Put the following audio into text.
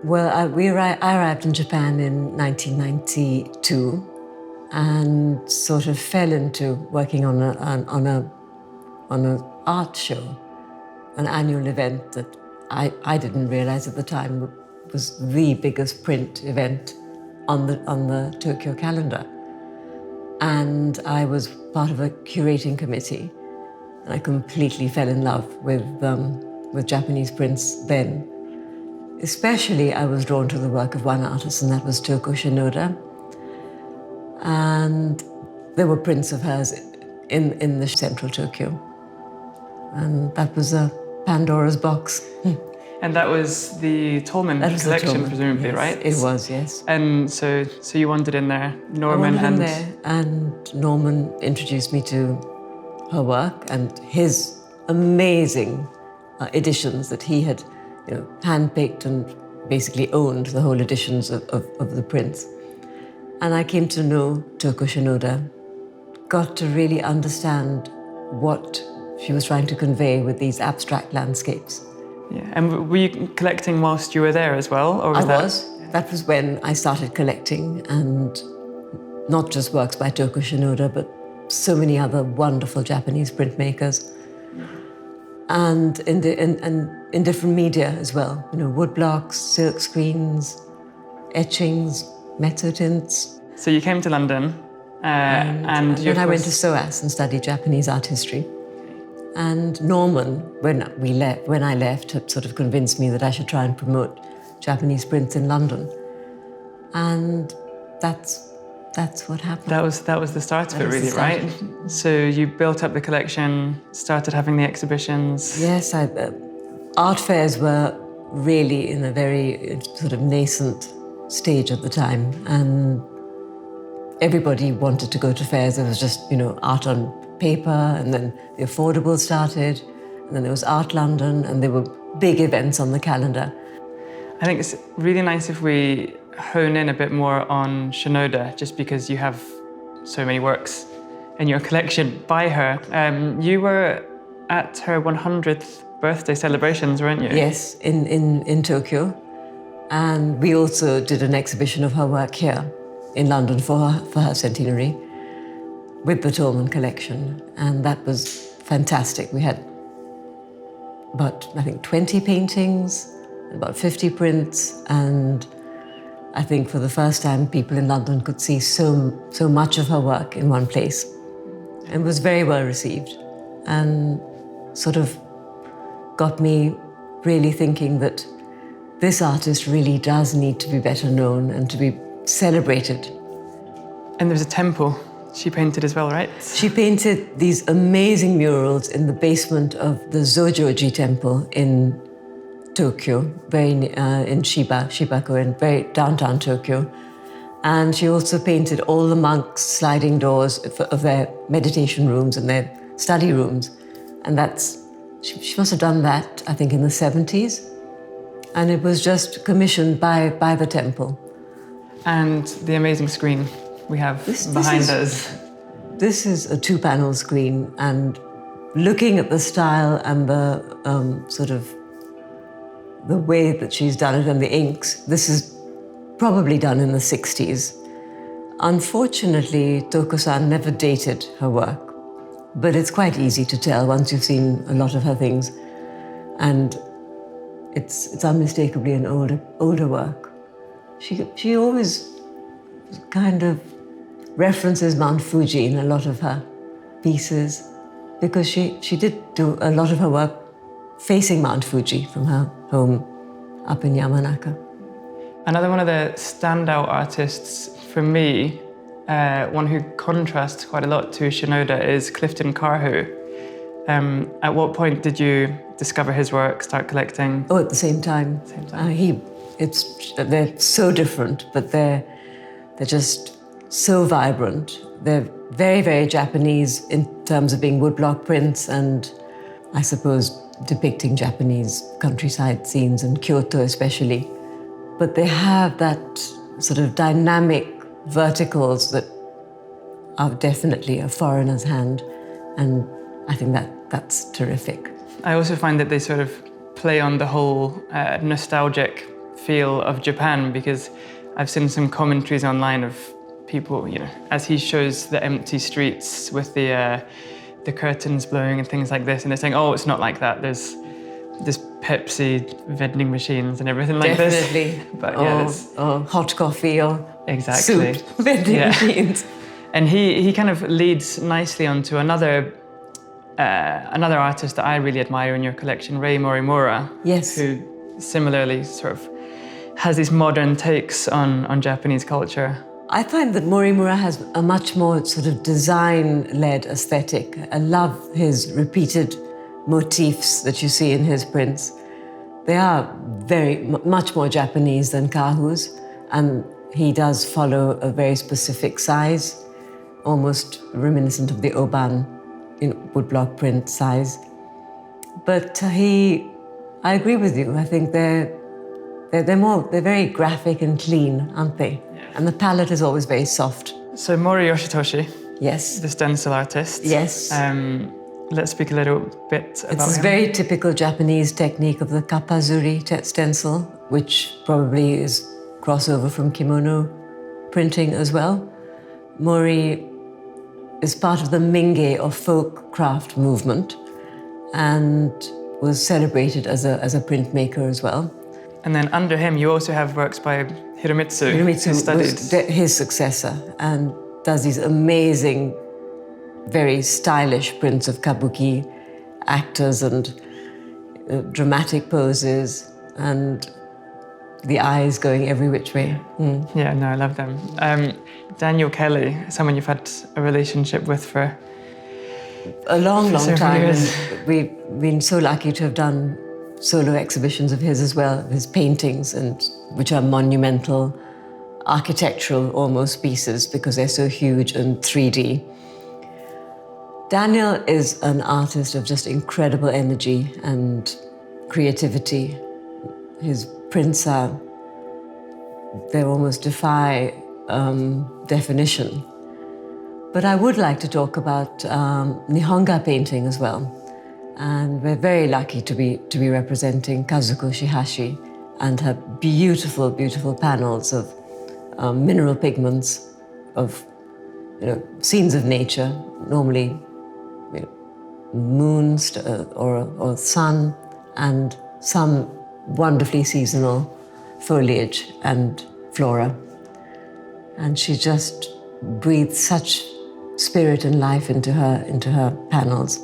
Well, I arrived in Japan in 1992 and sort of fell into working on an art show, an annual event that I didn't realize at the time was the biggest print event on the Tokyo calendar. And I was part of a curating committee, and I completely fell in love with Japanese prints then. Especially, I was drawn to the work of one artist, and that was Toko Shinoda. And there were prints of hers in the central Tokyo. And that was a Pandora's box. And that was the Tolman collection, presumably, yes, right? It was, yes. And so you wandered in there, Norman, I wandered in there, and Norman introduced me to her work and his amazing editions that he had, hand-picked and basically owned the whole editions of the prints. And I came to know Toko Shinoda, got to really understand what she was trying to convey with these abstract landscapes. Yeah, and were you collecting whilst you were there as well? Or was That was when I started collecting, and not just works by Toko Shinoda, but so many other wonderful Japanese printmakers. And in different media as well, woodblocks, silk screens, etchings, mezzotints. So you came to London, and then I went to SOAS and studied Japanese art history. And Norman, when I left, had sort of convinced me that I should try and promote Japanese prints in London. And that's what happened. That was the start of it, really, right? So you built up the collection, started having the exhibitions. Yes, art fairs were really in a very sort of nascent stage at the time, and everybody wanted to go to fairs. There was just, art on paper, and then the Affordable started, and then there was Art London, and there were big events on the calendar. I think it's really nice if we hone in a bit more on Shinoda, just because you have so many works in your collection by her. You were at her 100th birthday celebrations, weren't you? Yes, in Tokyo. And we also did an exhibition of her work here in London for her centenary with the Tolman collection. And that was fantastic. We had about, I think, 20 paintings, about 50 prints, and I think for the first time people in London could see so much of her work in one place. It was very well received, and sort of got me really thinking that this artist really does need to be better known and to be celebrated. And there's a temple she painted as well, right? She painted these amazing murals in the basement of the Zojoji temple in Tokyo, in Shibako, very downtown Tokyo. And she also painted all the monks' sliding doors of their meditation rooms and their study rooms. And she must have done that, I think, in the 70s. And it was just commissioned by the temple. And the amazing screen we have behind us. This is a 2-panel screen, and looking at the style and the sort of the way that she's done it and the inks, this is probably done in the 60s. Unfortunately, Toko-san never dated her work, but it's quite easy to tell once you've seen a lot of her things. And it's unmistakably an older work. She always kind of references Mount Fuji in a lot of her pieces, because she did do a lot of her work facing Mount Fuji from her home up in Yamanaka. Another one of the standout artists for me, one who contrasts quite a lot to Shinoda, is Clifton Carhu. At what point did you discover his work, start collecting? Oh, at the same time. They're so different, but they're just so vibrant. They're very, very Japanese in terms of being woodblock prints, and I suppose depicting Japanese countryside scenes, and Kyoto especially. But they have that sort of dynamic verticals that are definitely a foreigner's hand, and I think that's terrific. I also find that they sort of play on the whole nostalgic feel of Japan, because I've seen some commentaries online of people, as he shows the empty streets with the curtains blowing and things like this, and they're saying, oh, it's not like that. There's Pepsi vending machines and everything like Definitely. this. But yeah, or hot coffee or exactly. soup vending machines. And he kind of leads nicely onto another artist that I really admire in your collection, Rei Morimura. Yes. Who similarly sort of has these modern takes on Japanese culture. I find that Morimura has a much more sort of design-led aesthetic. I love his repeated motifs that you see in his prints. They are much more Japanese than Kahu's, and he does follow a very specific size, almost reminiscent of the Oban woodblock print size. But I agree with you. I think they're very graphic and clean, aren't they? Yeah. And the palette is always very soft. So Mori Yoshitoshi, yes, the stencil artist. Yes. Let's speak a little bit about him. It's a very typical Japanese technique of the kappazuri stencil, which probably is crossover from kimono printing as well. Mori is part of the Minge or folk craft movement and was celebrated as a printmaker as well. And then under him, you also have works by Hiromitsu. Hiromitsu was his successor and does these amazing, very stylish prints of kabuki actors and dramatic poses and the eyes going every which way. Mm. Yeah, no, I love them. Daniel Kelly, someone you've had a relationship with for a long time. Years. And we've been so lucky to have done solo exhibitions of his as well, his paintings, which are monumental, architectural almost pieces because they're so huge and 3D. Daniel is an artist of just incredible energy and creativity. His prints they almost defy definition. But I would like to talk about Nihonga painting as well. And we're very lucky to be representing Kazuko Shihashi and her beautiful, beautiful panels of mineral pigments, of scenes of nature, normally moons or sun, and some wonderfully seasonal foliage and flora. And she just breathes such spirit and life into her panels.